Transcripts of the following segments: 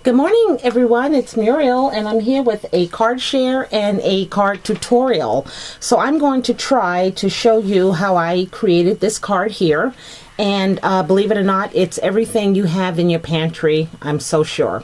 Good morning, everyone. It's Muriel, and I'm here with a card share and a card tutorial. So I'm going to try to show you how I created this card here. And believe it or not, it's everything you have in your pantry, I'm so sure.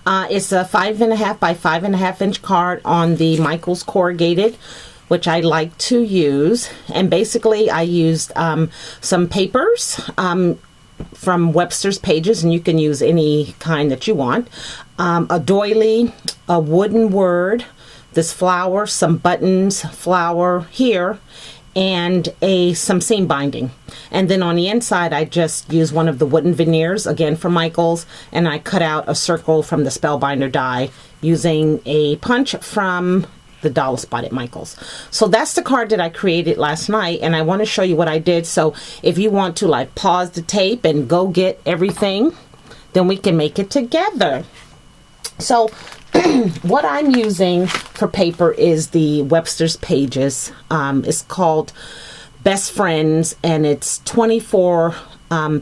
It's a 5.5 by 5.5 inch card on the Michaels corrugated, which I like to use. And basically, I used some papers from Webster's Pages, and you can use any kind that you want. A doily, a wooden word, this flower, some buttons, flower here, and some seam binding. And then on the inside, I just use one of the wooden veneers, again from Michaels, and I cut out a circle from the Spellbinder die using a punch from the Dollar Spot at Michaels. So that's the card that I created last night, and I want to show you what I did. So if you want to like pause the tape and go get everything, then we can make it together. So what I'm using for paper is the Webster's Pages. It's called Best Friends, and it's 24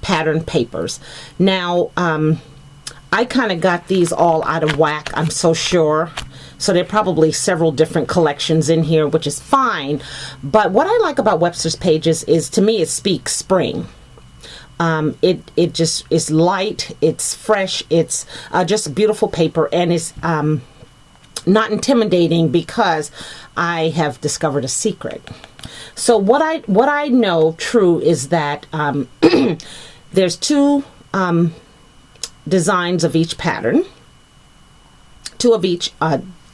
pattern papers. Now I kind of got these all out of whack, I'm so sure. So there are probably several different collections in here, which is fine. But what I like about Webster's Pages is, to me, it speaks spring. It just is light, it's fresh, it's just beautiful paper, and it's not intimidating because I have discovered a secret. So what I know true is that there's two designs of each pattern, two of each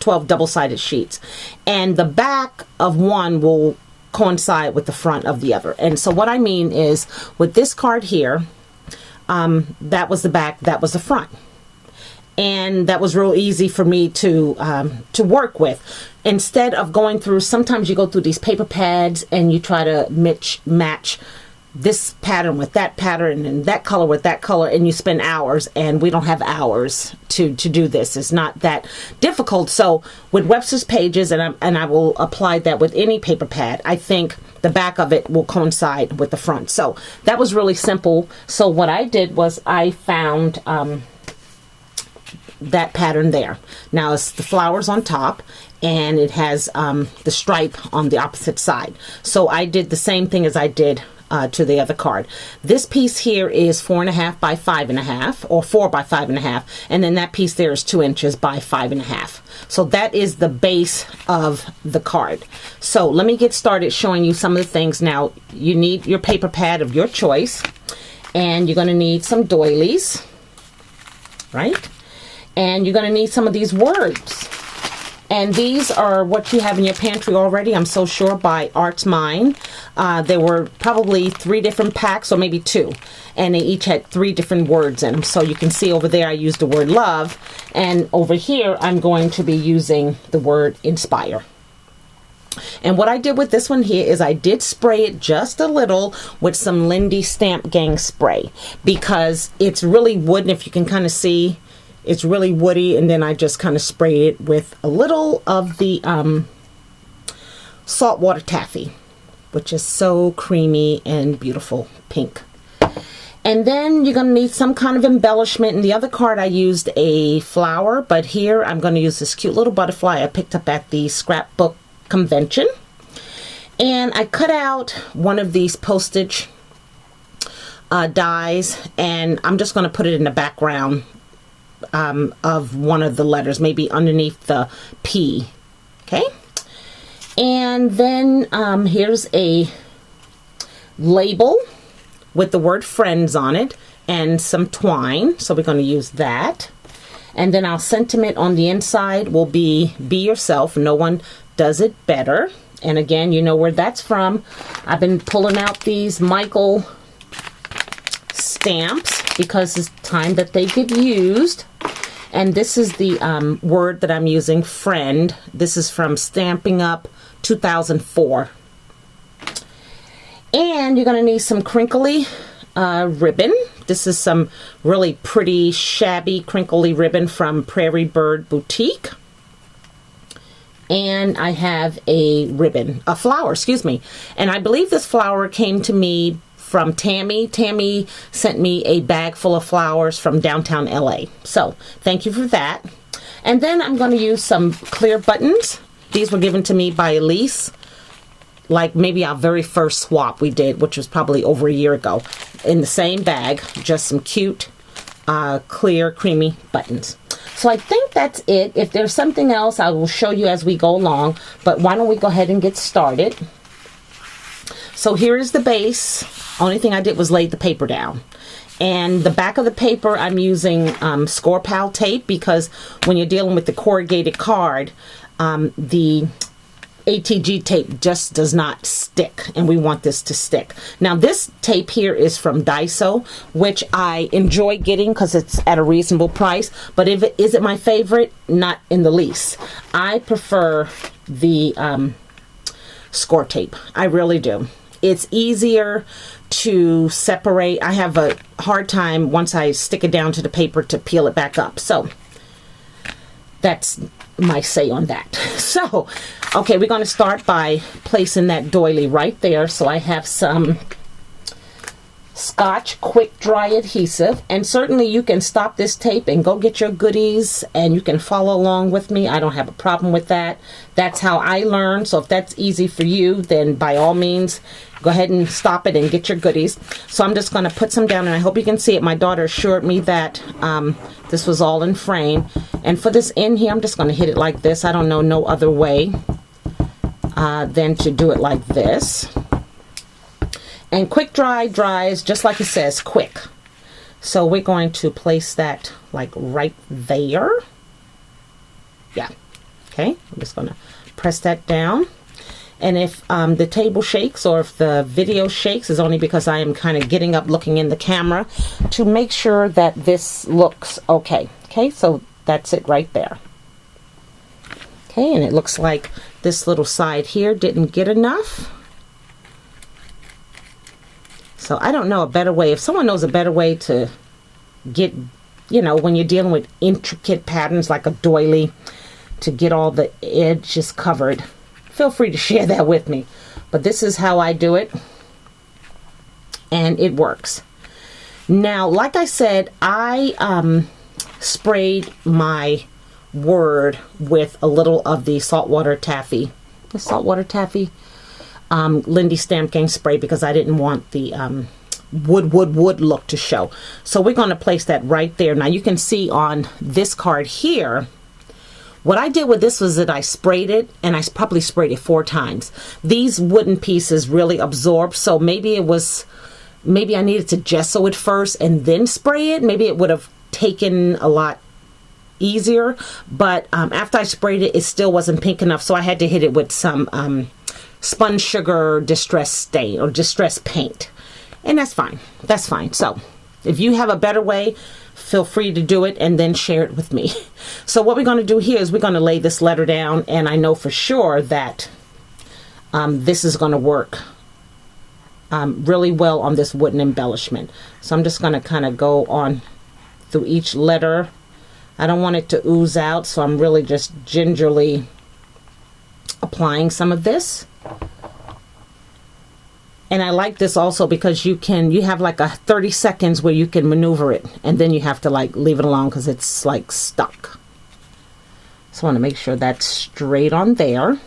12 double-sided sheets, and the back of one will coincide with the front of the other. And so what I mean is, with this card here, that was the back, that was the front, and that was real easy for me to work with. Instead of going through, sometimes you go through these paper pads and you try to match this pattern with that pattern and that color with that color, and you spend hours, and we don't have hours to do this. It's not that difficult. So with Webster's Pages, and I will apply that with any paper pad, I think the back of it will coincide with the front. So that was really simple. So what I did was I found that pattern there. Now it's the flowers on top, and it has the stripe on the opposite side. So I did the same thing as I did to the other card. This piece here is 4.5 by 5.5, or 4 by 5.5, and then that piece there is 2 inches by 5.5. So that is the base of the card. So let me get started showing you some of the things. Now you need your paper pad of your choice, and you're going to need some doilies, right? And you're going to need some of these words. And these are what you have in your pantry already, I'm so sure, by Art's Mind. There were probably 3 different packs, or maybe 2. And they each had 3 different words in them. So you can see over there I used the word love. And over here I'm going to be using the word inspire. And what I did with this one here is I did spray it just a little with some Lindy Stamp Gang spray, because it's really wooden, if you can kind of see. It's really woody, and then I just kind of sprayed it with a little of the saltwater taffy, which is so creamy and beautiful pink. And then you're going to need some kind of embellishment. In the other card I used a flower, but here I'm going to use this cute little butterfly I picked up at the scrapbook convention. And I cut out one of these postage dies, and I'm just going to put it in the background of one of the letters, maybe underneath the P. Okay, and then here's a label with the word friends on it and some twine, so we're going to use that. And then our sentiment on the inside will be yourself, no one does it better. And again, you know where that's from. I've been pulling out these Michael stamps because it's time that they get used. And this is the word that I'm using, friend. This is from Stamping Up 2004. And you're going to need some crinkly ribbon. This is some really pretty, shabby, crinkly ribbon from Prairie Bird Boutique. And I have a flower, excuse me. And I believe this flower came to me from Tammy. Tammy sent me a bag full of flowers from downtown LA. So thank you for that. And then I'm going to use some clear buttons. These were given to me by Elise, like maybe our very first swap we did, which was probably over a year ago, in the same bag. Just some cute, clear, creamy buttons. So I think that's it. If there's something else, I will show you as we go along. But why don't we go ahead and get started. So here is the base. Only thing I did was lay the paper down. And the back of the paper, I'm using Score Pal tape, because when you're dealing with the corrugated card, the ATG tape just does not stick, and we want this to stick. Now this tape here is from Daiso, which I enjoy getting because it's at a reasonable price, but is it my favorite? Not in the least. I prefer the Score tape. I really do. It's easier to separate. I have a hard time once I stick it down to the paper to peel it back up. So that's my say on that. So, okay, we're going to start by placing that doily right there. So I have some Scotch quick dry adhesive, and certainly you can stop this tape and go get your goodies and you can follow along with me. I don't have a problem with that. That's how I learn. So if that's easy for you, then by all means go ahead and stop it and get your goodies. So I'm just going to put some down, and I hope you can see it. My daughter assured me that this was all in frame. And for this in here, I'm just going to hit it like this. I don't know no other way than to do it like this. And quick dry dries just like it says, quick. So we're going to place that like right there. Yeah. Okay. I'm just going to press that down. And if the table shakes or if the video shakes, is only because I am kind of getting up, looking in the camera to make sure that this looks okay. Okay. So that's it right there. Okay. And it looks like this little side here didn't get enough. So I don't know a better way. If someone knows a better way to get, you know, when you're dealing with intricate patterns like a doily, to get all the edges covered, feel free to share that with me. But this is how I do it, and it works. Now, like I said, I sprayed my word with a little of the saltwater taffy. The saltwater taffy? Lindy Stamp Gang spray, because I didn't want the wood look to show. So we're going to place that right there. Now you can see on this card here, what I did with this was that I sprayed it, and I probably sprayed it 4 times. These wooden pieces really absorb, so maybe I needed to gesso it first and then spray it. Maybe it would have taken a lot easier, but after I sprayed it, it still wasn't pink enough, so I had to hit it with some spun sugar distress stain or distress paint, and that's fine. That's fine. So if you have a better way, feel free to do it and then share it with me. So what we're going to do here is we're going to lay this letter down, and I know for sure that this is going to work really well on this wooden embellishment. So I'm just going to kind of go on through each letter. I don't want it to ooze out, so I'm really just gingerly applying some of this. And I like this also because you have like a 30 seconds where you can maneuver it, and then you have to like leave it alone because it's like stuck. So I want to make sure that's straight on there.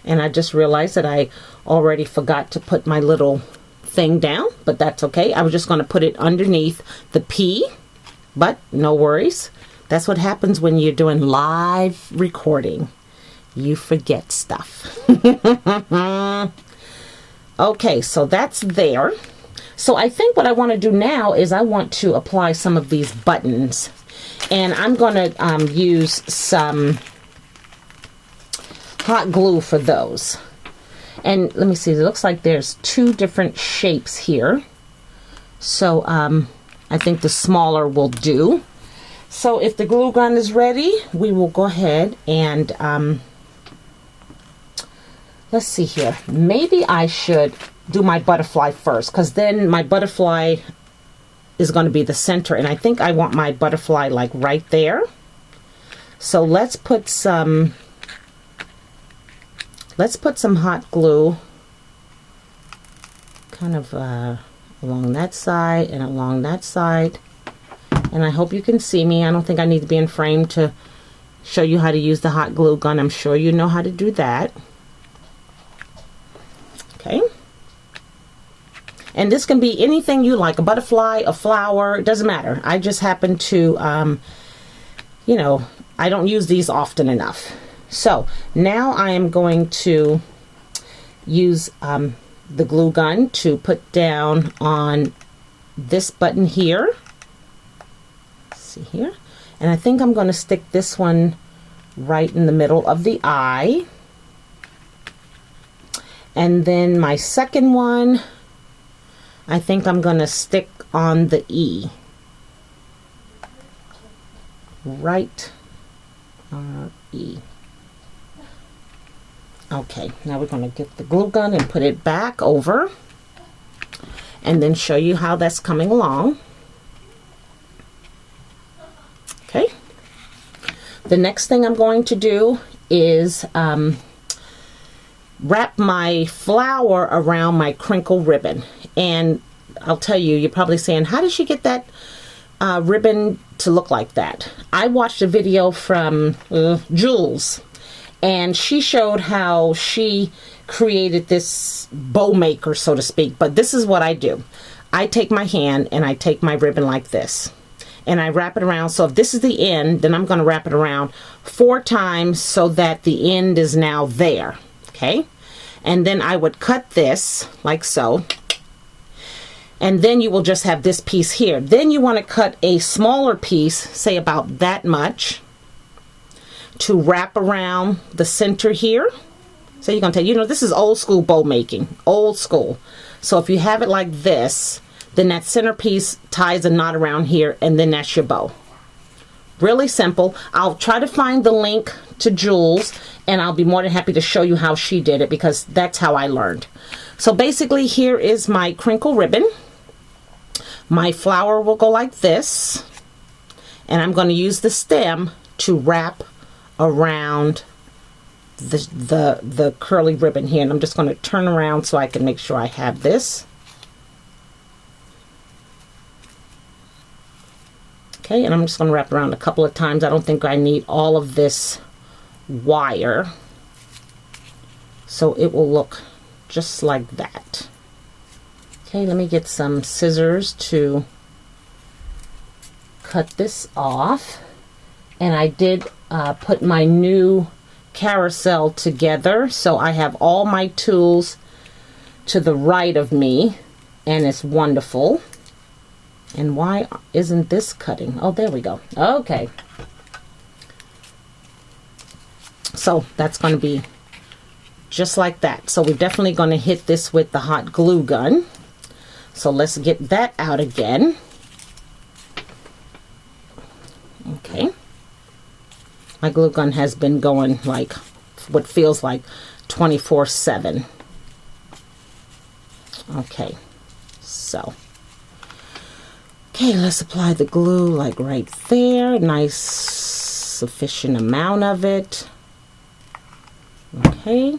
And I just realized that I already forgot to put my little thing down, but that's okay. I was just going to put it underneath the P, but no worries. That's what happens when you're doing live recording. You forget stuff. Okay, so that's there. So I think what I want to do now is I want to apply some of these buttons. And I'm going to use some hot glue for those. And let me see, it looks like there's 2 different shapes here. So I think the smaller will do. So if the glue gun is ready, we will go ahead and let's see here. Maybe I should do my butterfly first, because then my butterfly is going to be the center, and I think I want my butterfly like right there. So let's put some let's put some hot glue kind of along that side and along that side. And I hope you can see me. I don't think I need to be in frame to show you how to use the hot glue gun. I'm sure you know how to do that. Okay. And this can be anything you like, a butterfly, a flower, it doesn't matter. I just happen to, you know, I don't use these often enough. So now I am going to use the glue gun to put down on this button here. Let's see here. And I think I'm going to stick this one right in the middle of the eye. And then my second one, I think I'm going to stick on the E. Right E. Okay, now we're going to get the glue gun and put it back over and then show you how that's coming along. Okay. The next thing I'm going to do is wrap my flower around my crinkle ribbon. And I'll tell you, you're probably saying, how did she get that ribbon to look like that? I watched a video from Jules, and she showed how she created this bow maker, so to speak. But this is what I do. I take my hand and I take my ribbon like this, and I wrap it around. So if this is the end, then I'm going to wrap it around 4 times so that the end is now there. Okay, and then I would cut this like so, and then you will just have this piece here. Then you want to cut a smaller piece, say about that much, to wrap around the center here. So you're going to take, you know, this is old school bow making, old school. So if you have it like this, then that center piece ties a knot around here, and then that's your bow. Really simple. I'll try to find the link to Jules, and I'll be more than happy to show you how she did it, because that's how I learned. So basically, here is my crinkle ribbon. My flower will go like this, and I'm going to use the stem to wrap around the curly ribbon here. And I'm just going to turn around so I can make sure I have this. Okay, and I'm just going to wrap around a couple of times. I don't think I need all of this wire, so it will look just like that. Okay, let me get some scissors to cut this off. And I did put my new carousel together, so I have all my tools to the right of me, and it's wonderful. And why isn't this cutting? Oh, there we go. Okay. So that's going to be just like that. So we're definitely going to hit this with the hot glue gun. So let's get that out again. Okay. My glue gun has been going like what feels like 24/7. Okay. So. Okay, let's apply the glue like right there. Nice, sufficient amount of it. Okay.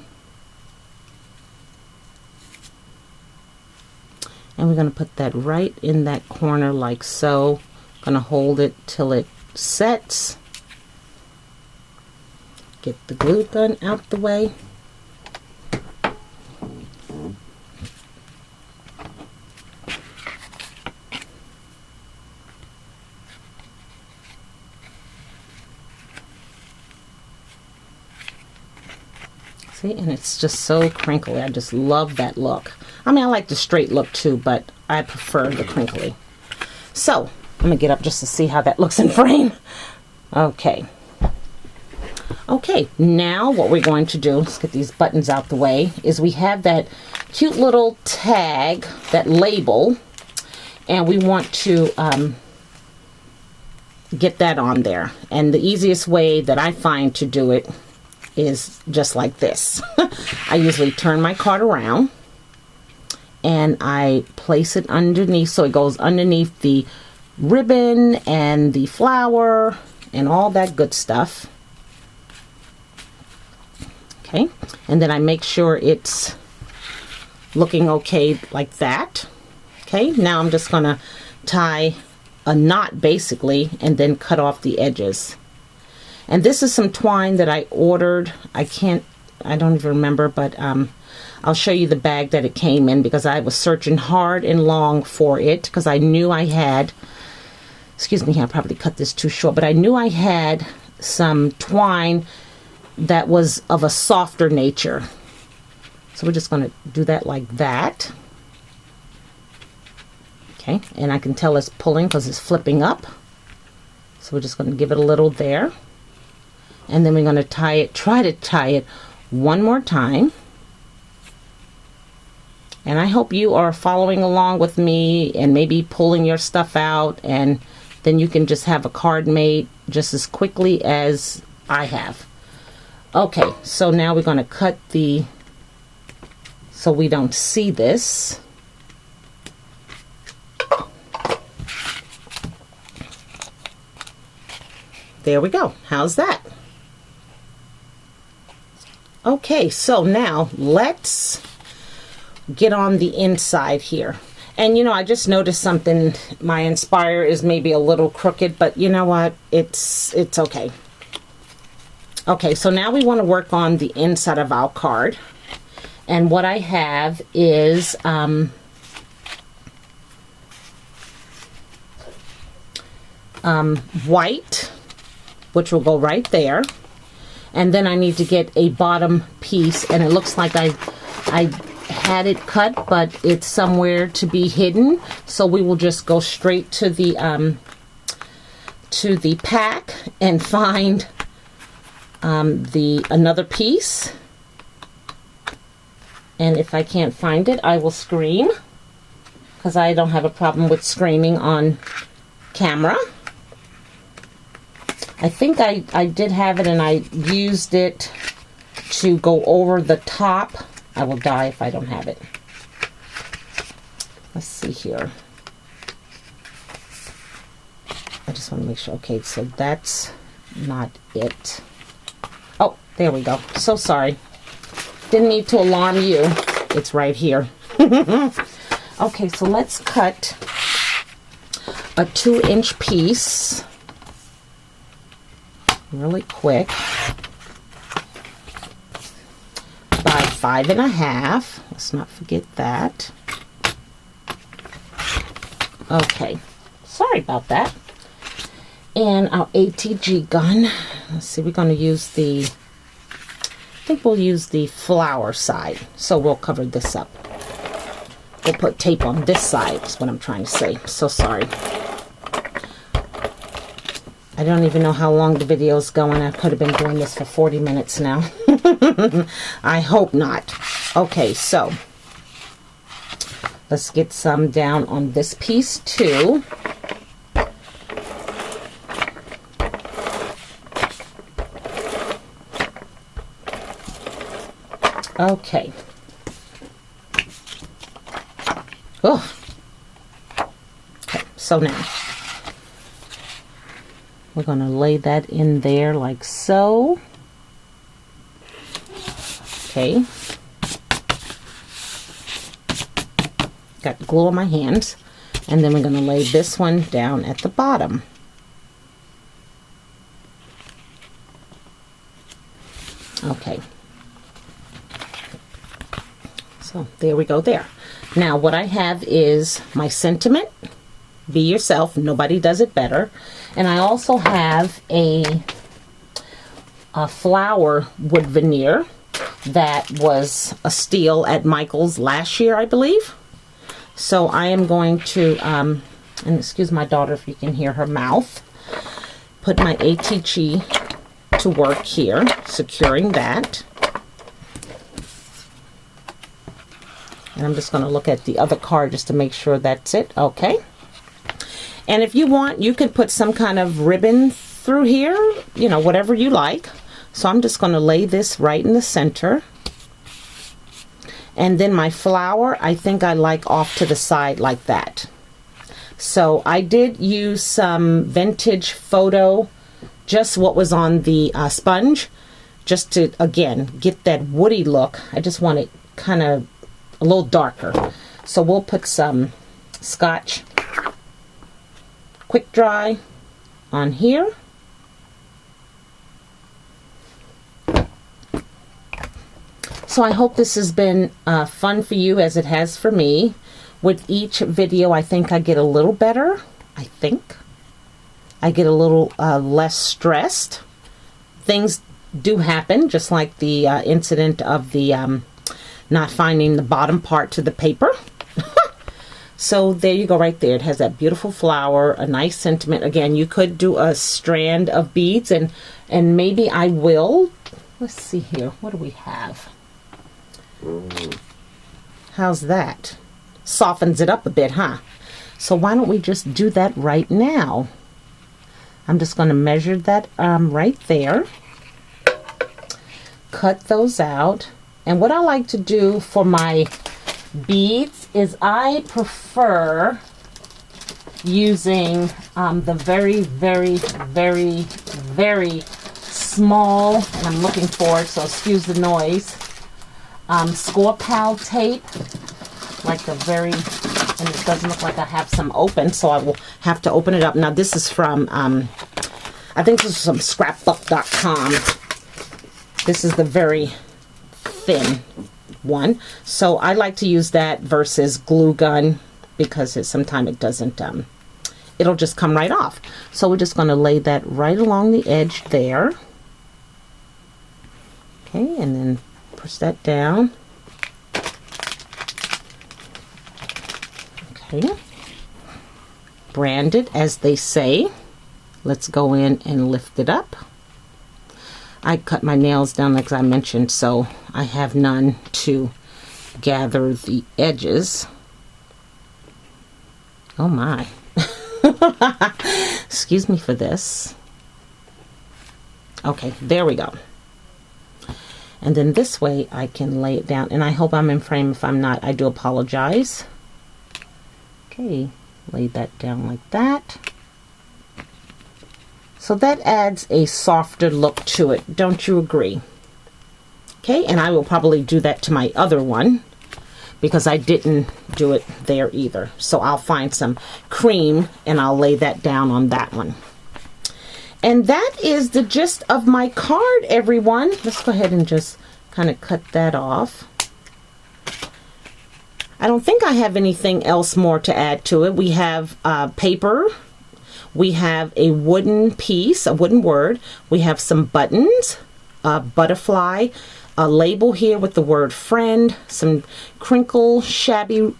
And we're going to put that right in that corner like so. Going to hold it till it sets. Get the glue gun out the way. See, and it's just so crinkly. I just love that look. I mean, I like the straight look too, but I prefer the crinkly. So, I'm going to get up just to see how that looks in frame. Okay. Okay, now what we're going to do, let's get these buttons out the way, is we have that cute little tag, that label, and we want to get that on there. And the easiest way that I find to do it is just like this. I usually turn my card around and I place it underneath, so it goes underneath the ribbon and the flower and all that good stuff. Okay, and then I make sure it's looking okay like that. Okay, now I'm just gonna tie a knot basically and then cut off the edges. And this is some twine that I ordered. I don't even remember, but I'll show you the bag that it came in, because I was searching hard and long for it, because I knew I had, excuse me, I probably cut this too short, but I knew I had some twine that was of a softer nature. So we're just going to do that like that. Okay, and I can tell it's pulling because it's flipping up. So we're just going to give it a little there. And then we're going to try to tie it one more time. And I hope you are following along with me and maybe pulling your stuff out, and then you can just have a card made just as quickly as I have. Okay, so now we're going to cut so we don't see this. There we go. How's that? Okay, so now let's get on the inside here. And you know, I just noticed something. My Inspire is maybe a little crooked, but you know what? It's okay. Okay, so now we want to work on the inside of our card. And what I have is white, which will go right there. And then I need to get a bottom piece, and it looks like I had it cut, but it's somewhere to be hidden. So we will just go straight to the pack and find another piece. And if I can't find it, I will scream, because I don't have a problem with screaming on camera. I think I did have it, and I used it to go over the top. I will die if I don't have it. Let's see here. I just want to make sure. Okay, so that's not it. Oh, there we go. So sorry. Didn't need to alarm you. It's right here. Okay, so let's cut a 2-inch piece really quick by 5.5. Let's not forget that. Okay, sorry about that. And our ATG gun. Let's see, we're going to use I think we'll use the flower side. So we'll cover this up. We'll put tape on this side, is what I'm trying to say. So sorry. I don't even know how long the video is going. I could have been doing this for 40 minutes now. I hope not. Okay, so let's get some down on this piece too. Okay. Oh. Okay, so now we're going to lay that in there like so. Okay. Got glue on my hands. And then we're going to lay this one down at the bottom. Okay. So there we go there. Now what I have is my sentiment. Be yourself. Nobody does it better. And I also have a flower wood veneer that was a steal at Michael's last year, I believe. So I am going to, and excuse my daughter if you can hear her mouth, put my ATG to work here, securing that. And I'm just going to look at the other card just to make sure that's it. Okay. And if you want, you could put some kind of ribbon through here, you know, whatever you like. So I'm just going to lay this right in the center. And then my flower, I think I like off to the side like that. So I did use some vintage photo, just what was on the sponge, just to, again, get that woody look. I just want it kind of a little darker. So we'll put some Scotch Quick Dry on here. So I hope this has been fun for you as it has for me. With each video, I think I get a little better. I think I get a little less stressed. Things do happen, just like the incident of the not finding the bottom part to the paper. So there you go, right there. It has that beautiful flower, a nice sentiment. Again, you could do a strand of beads, and maybe I will. Let's see here. What do we have? How's that? Softens it up a bit, huh? So why don't we just do that right now? I'm just going to measure that right there. Cut those out. And what I like to do for my beads is I prefer using the very, very, very, very small, and I'm looking for it, so excuse the noise, Score Pal tape, like the very, and it doesn't look like I have some open, so I will have to open it up. Now this is from, I think this is from scrapbook.com. This is the very thin one, so I like to use that versus glue gun because sometimes it doesn't it'll just come right off. So we're just going to lay that right along the edge there. Okay, and then push that down. Okay, branded as they say. Let's go in and lift it up. I cut my nails down like I mentioned, so I have none to gather the edges. Oh my. Excuse me for this. Okay, there we go. And then this way I can lay it down, and I hope I'm in frame. If I'm not, I do apologize. Okay, lay that down like that. So that adds a softer look to it, don't you agree? Okay, and I will probably do that to my other one because I didn't do it there either. So I'll find some cream and I'll lay that down on that one. And that is the gist of my card, everyone. Let's go ahead and just kind of cut that off. I don't think I have anything else more to add to it. We have paper. We have a wooden piece, a wooden word. We have some buttons, a butterfly, a label here with the word friend, some crinkle shabby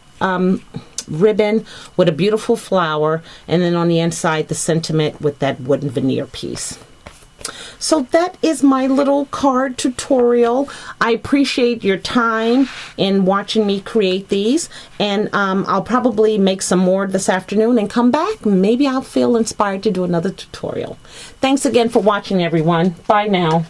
ribbon with a beautiful flower, and then on the inside the sentiment with that wooden veneer piece. So that is my little card tutorial. I appreciate your time in watching me create these, and I'll probably make some more this afternoon and come back. Maybe I'll feel inspired to do another tutorial. Thanks again for watching, everyone. Bye now.